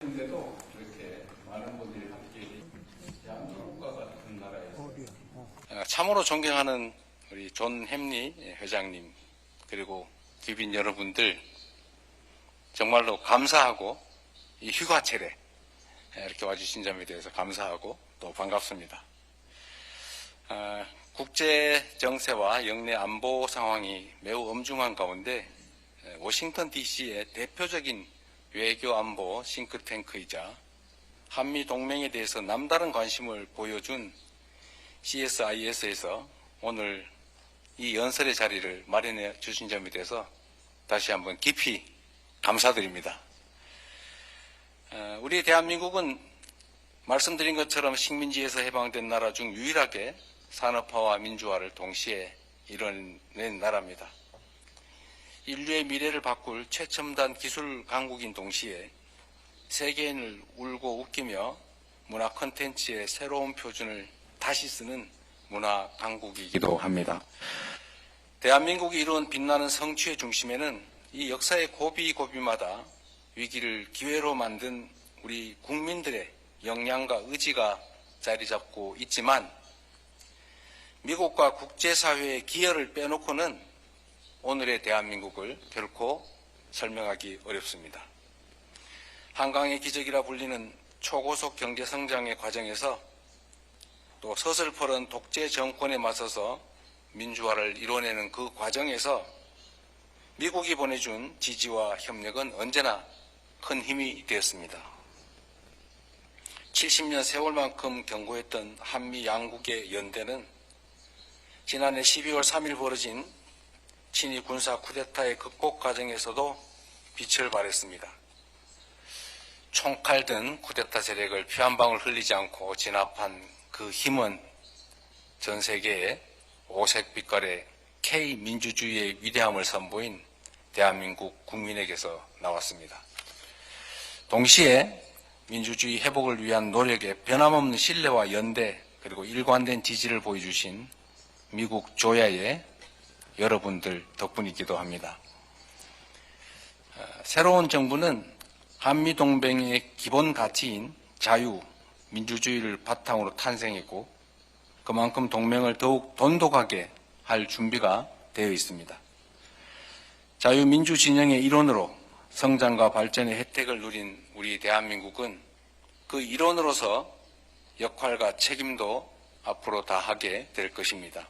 근데도 이렇게 많은 분들이 함께 대한민국과 같은 나라에서 참으로 존경하는 우리 존 햄리 회장님 그리고 귀빈 여러분들 정말로 감사하고 이 휴가철에 이렇게 와주신 점에 대해서 감사하고 또 반갑습니다. 국제 정세와 영내 안보 상황이 매우 엄중한 가운데 워싱턴 DC의 대표적인 외교 안보 싱크탱크이자 한미 동맹에 대해서 남다른 관심을 보여준 CSIS에서 오늘 이 연설의 자리를 마련해 주신 점에 대해서 다시 한번 깊이 감사드립니다. 우리 대한민국은 말씀드린 것처럼 식민지에서 해방된 나라 중 유일하게 산업화와 민주화를 동시에 이뤄낸 나라입니다. 인류의 미래를 바꿀 최첨단 기술 강국인 동시에 세계인을 울고 웃기며 문화 콘텐츠의 새로운 표준을 다시 쓰는 문화 강국이기도 합니다. 대한민국이 이룬 빛나는 성취의 중심에는 이 역사의 고비고비마다 위기를 기회로 만든 우리 국민들의 역량과 의지가 자리 잡고 있지만 미국과 국제사회의 기여를 빼놓고는 오늘의 대한민국을 결코 설명하기 어렵습니다. 한강의 기적이라 불리는 초고속 경제성장의 과정에서 또 서슬퍼런 독재 정권에 맞서서 민주화를 이뤄내는 그 과정에서 미국이 보내준 지지와 협력은 언제나 큰 힘이 되었습니다. 70년 세월만큼 견고했던 한미 양국의 연대는 지난해 12월 3일 벌어진 친위 군사 쿠데타의 극복 과정에서도 빛을 발했습니다. 총칼 든 쿠데타 세력을 피 한 방울 흘리지 않고 진압한 그 힘은 전 세계에 오색 빛깔의 K민주주의의 위대함을 선보인 대한민국 국민에게서 나왔습니다. 동시에 민주주의 회복을 위한 노력에 변함없는 신뢰와 연대 그리고 일관된 지지를 보여주신 미국 조야의 여러분들 덕분이기도 합니다. 새로운 정부는 한미동맹의 기본 가치인 자유, 민주주의를 바탕으로 탄생했고 그만큼 동맹을 더욱 돈독하게 할 준비가 되어 있습니다. 자유민주 진영의 일원으로 성장과 발전의 혜택을 누린 우리 대한민국은 그 일원으로서 역할과 책임도 앞으로 다하게 될 것입니다.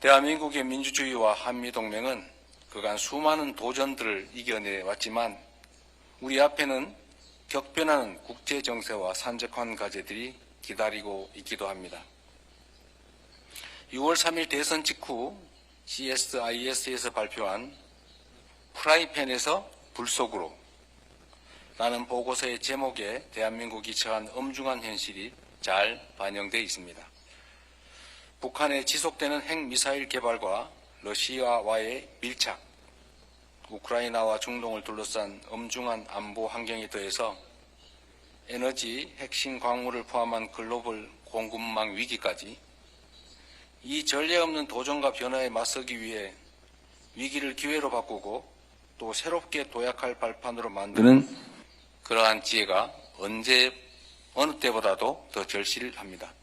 대한민국의 민주주의와 한미동맹은 그간 수많은 도전들을 이겨내왔지만 우리 앞에는 격변하는 국제정세와 산적한 과제들이 기다리고 있기도 합니다. 6월 3일 대선 직후 CSIS에서 발표한 프라이팬에서 불 속으로 라는 보고서의 제목에 대한민국이 처한 엄중한 현실이 잘 반영되어 있습니다. 북한의 지속되는 핵미사일 개발과 러시아와의 밀착, 우크라이나와 중동을 둘러싼 엄중한 안보 환경에 더해서 에너지, 핵심 광물을 포함한 글로벌 공급망 위기까지 이 전례 없는 도전과 변화에 맞서기 위해 위기를 기회로 바꾸고 또 새롭게 도약할 발판으로 만드는 그러한 지혜가 어느 때보다도 더 절실합니다.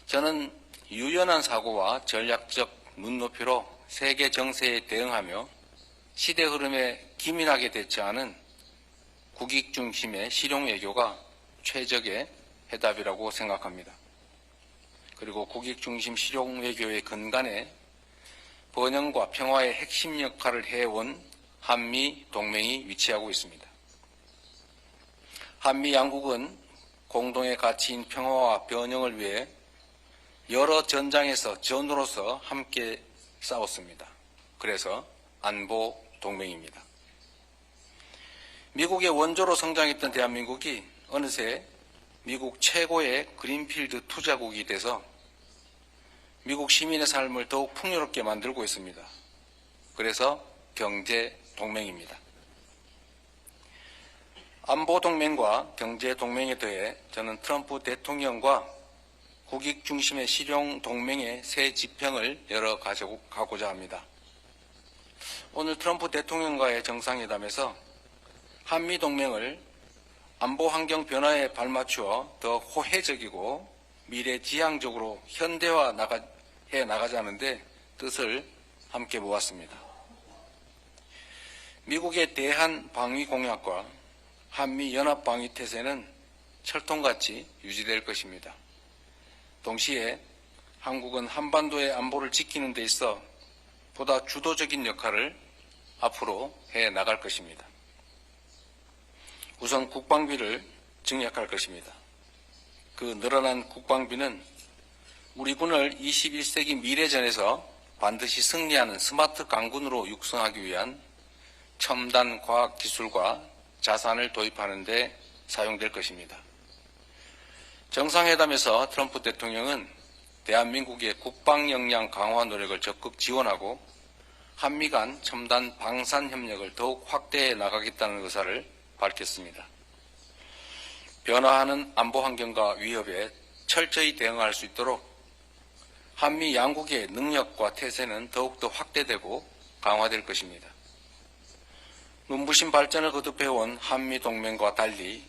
저는 유연한 사고와 전략적 눈높이로 세계 정세에 대응하며 시대 흐름에 기민하게 대처하는 국익 중심의 실용 외교가 최적의 해답이라고 생각합니다. 그리고 국익 중심 실용 외교의 근간에 번영과 평화의 핵심 역할을 해온 한미 동맹이 위치하고 있습니다. 한미 양국은 공동의 가치인 평화와 번영을 위해 여러 전장에서 전우로서 함께 싸웠습니다. 그래서 안보 동맹입니다. 미국의 원조로 성장했던 대한민국이 어느새 미국 최고의 그린필드 투자국이 돼서 미국 시민의 삶을 더욱 풍요롭게 만들고 있습니다. 그래서 경제 동맹입니다. 안보 동맹과 경제 동맹에 더해 저는 트럼프 대통령과 국익 중심의 실용 동맹의 새 지평을 열어가고자 합니다. 오늘 트럼프 대통령과의 정상회담에서 한미동맹을 안보 환경 변화에 발맞추어 더 호혜적이고 미래지향적으로 현대화해 나가자는데 뜻을 함께 모았습니다. 미국의 대한 방위 공약과 한미 연합 방위 태세는 철통같이 유지될 것입니다. 동시에 한국은 한반도의 안보를 지키는 데 있어 보다 주도적인 역할을 앞으로 해 나갈 것입니다. 우선 국방비를 증액할 것입니다. 그 늘어난 국방비는 우리 군을 21세기 미래전에서 반드시 승리하는 스마트 강군으로 육성하기 위한 첨단 과학기술과 자산을 도입하는 데 사용될 것입니다. 정상회담에서 트럼프 대통령은 대한민국의 국방 역량 강화 노력을 적극 지원하고 한미 간 첨단 방산 협력을 더욱 확대해 나가겠다는 의사를 밝혔습니다. 변화하는 안보 환경과 위협에 철저히 대응할 수 있도록 한미 양국의 능력과 태세는 더욱더 확대되고 강화될 것입니다. 눈부신 발전을 거듭해온 한미 동맹과 달리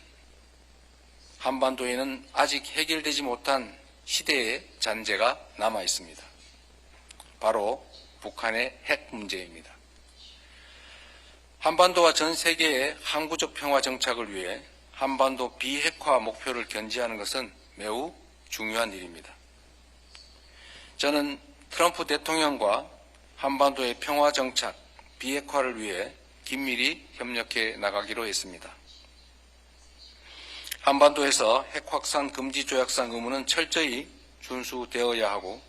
한반도에는 아직 해결되지 못한 시대의 잔재가 남아 있습니다. 바로 북한의 핵 문제입니다. 한반도와 전 세계의 항구적 평화 정착을 위해 한반도 비핵화 목표를 견지하는 것은 매우 중요한 일입니다. 저는 트럼프 대통령과 한반도의 평화 정착, 비핵화를 위해 긴밀히 협력해 나가기로 했습니다. 한반도에서 핵 확산 금지 조약상 의무는 철저히 준수되어야 하고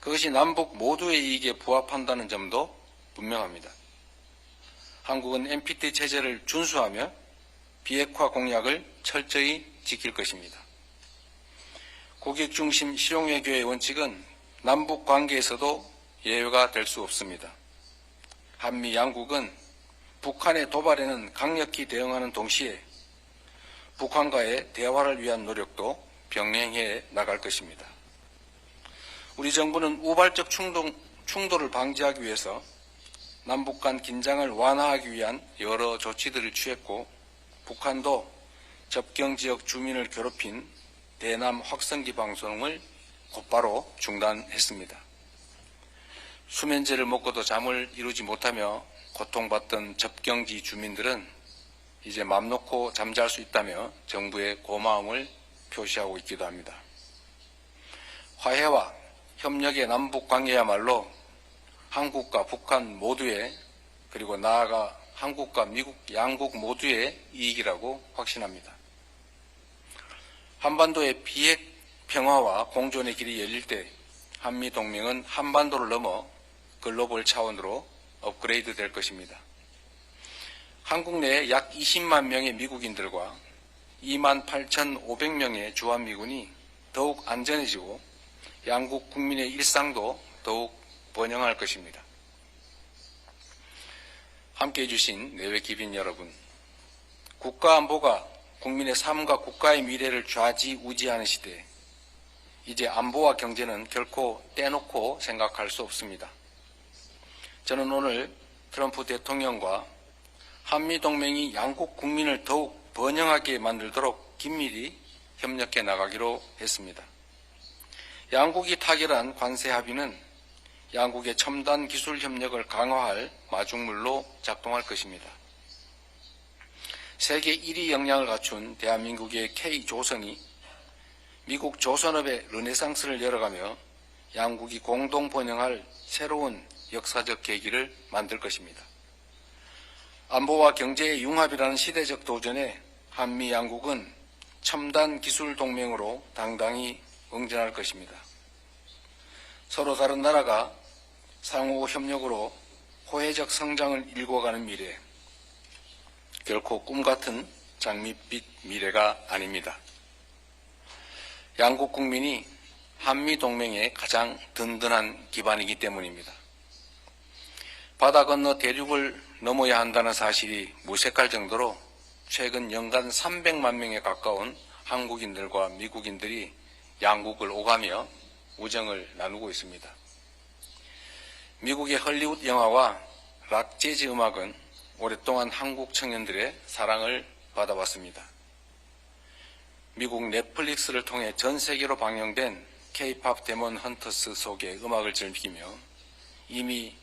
그것이 남북 모두의 이익에 부합한다는 점도 분명합니다. 한국은 NPT 체제를 준수하며 비핵화 공약을 철저히 지킬 것입니다. 고객 중심 실용외교의 원칙은 남북 관계에서도 예외가 될 수 없습니다. 한미 양국은 북한의 도발에는 강력히 대응하는 동시에 북한과의 대화를 위한 노력도 병행해 나갈 것입니다. 우리 정부는 우발적 충돌을 방지하기 위해서 남북 간 긴장을 완화하기 위한 여러 조치들을 취했고 북한도 접경지역 주민을 괴롭힌 대남 확성기 방송을 곧바로 중단했습니다. 수면제를 먹고도 잠을 이루지 못하며 고통받던 접경지 주민들은 이제 맘 놓고 잠잘 수 있다며 정부의 고마움을 표시하고 있기도 합니다. 화해와 협력의 남북 관계야말로 한국과 북한 모두의 그리고 나아가 한국과 미국 양국 모두의 이익이라고 확신합니다. 한반도의 비핵 평화와 공존의 길이 열릴 때 한미동맹은 한반도를 넘어 글로벌 차원으로 업그레이드 될 것입니다. 한국 내에 약 20만 명의 미국인들과 28,500명의 주한미군이 더욱 안전해지고 양국 국민의 일상도 더욱 번영할 것입니다. 함께해 주신 내외 기빈 여러분, 국가안보가 국민의 삶과 국가의 미래를 좌지우지하는 시대에 이제 안보와 경제는 결코 떼놓고 생각할 수 없습니다. 저는 오늘 트럼프 대통령과 한미동맹이 양국 국민을 더욱 번영하게 만들도록 긴밀히 협력해 나가기로 했습니다. 양국이 타결한 관세 합의는 양국의 첨단 기술 협력을 강화할 마중물로 작동할 것입니다. 세계 1위 역량을 갖춘 대한민국의 K조선이 미국 조선업의 르네상스를 열어가며 양국이 공동 번영할 새로운 역사적 계기를 만들 것입니다. 안보와 경제의 융합이라는 시대적 도전에 한미 양국은 첨단 기술 동맹으로 당당히 응전할 것입니다. 서로 다른 나라가 상호 협력으로 호혜적 성장을 일궈가는 미래, 결코 꿈같은 장밋빛 미래가 아닙니다. 양국 국민이 한미 동맹의 가장 든든한 기반이기 때문입니다. 바다 건너 대륙을 넘어야 한다는 사실이 무색할 정도로 최근 연간 300만 명에 가까운 한국인들과 미국인들이 양국을 오가며 우정을 나누고 있습니다. 미국의 헐리우드 영화와 락 재즈 음악은 오랫동안 한국 청년들의 사랑을 받아왔습니다. 미국 넷플릭스를 통해 전 세계로 방영된 K-팝 데몬 헌터스 속의 음악을 즐기며 이미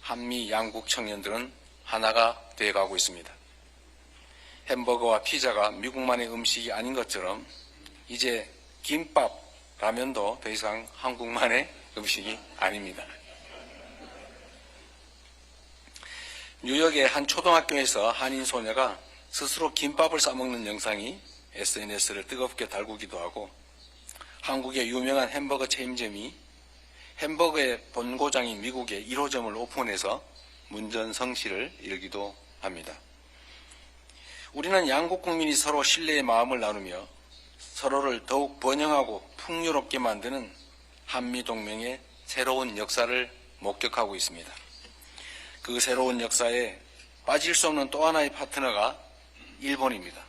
한미 양국 청년들은 하나가 되어가고 있습니다. 햄버거와 피자가 미국만의 음식이 아닌 것처럼 이제 김밥, 라면도 더 이상 한국만의 음식이 아닙니다. 뉴욕의 한 초등학교에서 한인 소녀가 스스로 김밥을 싸먹는 영상이 SNS를 뜨겁게 달구기도 하고, 한국의 유명한 햄버거 체인점이 햄버거의 본고장인 미국의 1호점을 오픈해서 문전성시를 이루기도 합니다. 우리는 양국 국민이 서로 신뢰의 마음을 나누며 서로를 더욱 번영하고 풍요롭게 만드는 한미동맹의 새로운 역사를 목격하고 있습니다. 그 새로운 역사에 빠질 수 없는 또 하나의 파트너가 일본입니다.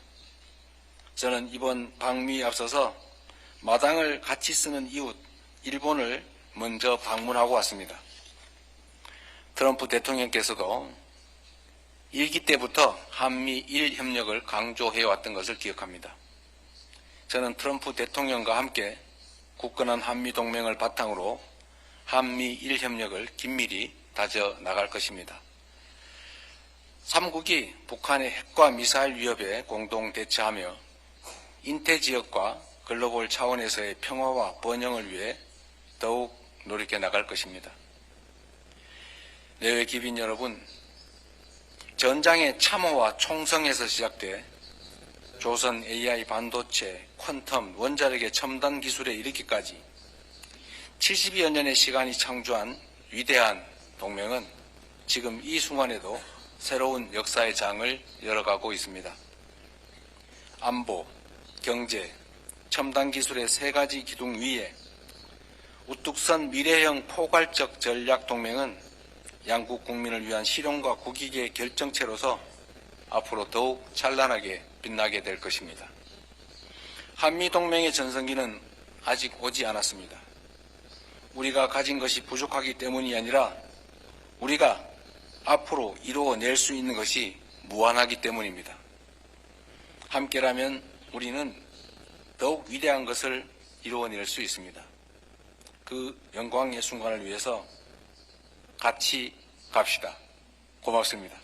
저는 이번 방미에 앞서서 마당을 같이 쓰는 이웃 일본을 먼저 방문하고 왔습니다. 트럼프 대통령께서도 1기 때부터 한미일 협력을 강조해왔던 것을 기억합니다. 저는 트럼프 대통령과 함께 굳건한 한미동맹을 바탕으로 한미일 협력을 긴밀히 다져나갈 것입니다. 3국이 북한의 핵과 미사일 위협에 공동 대처하며 인태지역과 글로벌 차원에서의 평화와 번영을 위해 더욱 노력해 나갈 것입니다. 내외 기빈 여러분, 전장의 참호와 총성에서 시작돼 조선 AI 반도체, 퀀텀, 원자력의 첨단 기술에 이르기까지 70여 년의 시간이 창조한 위대한 동맹은 지금 이 순간에도 새로운 역사의 장을 열어가고 있습니다. 안보, 경제, 첨단 기술의 세 가지 기둥 위에 우뚝 선 미래형 포괄적 전략 동맹은 양국 국민을 위한 실용과 국익의 결정체로서 앞으로 더욱 찬란하게 빛나게 될 것입니다. 한미동맹의 전성기는 아직 오지 않았습니다. 우리가 가진 것이 부족하기 때문이 아니라 우리가 앞으로 이루어낼 수 있는 것이 무한하기 때문입니다. 함께라면 우리는 더욱 위대한 것을 이루어낼 수 있습니다. 그 영광의 순간을 위해서 같이 갑시다. 고맙습니다.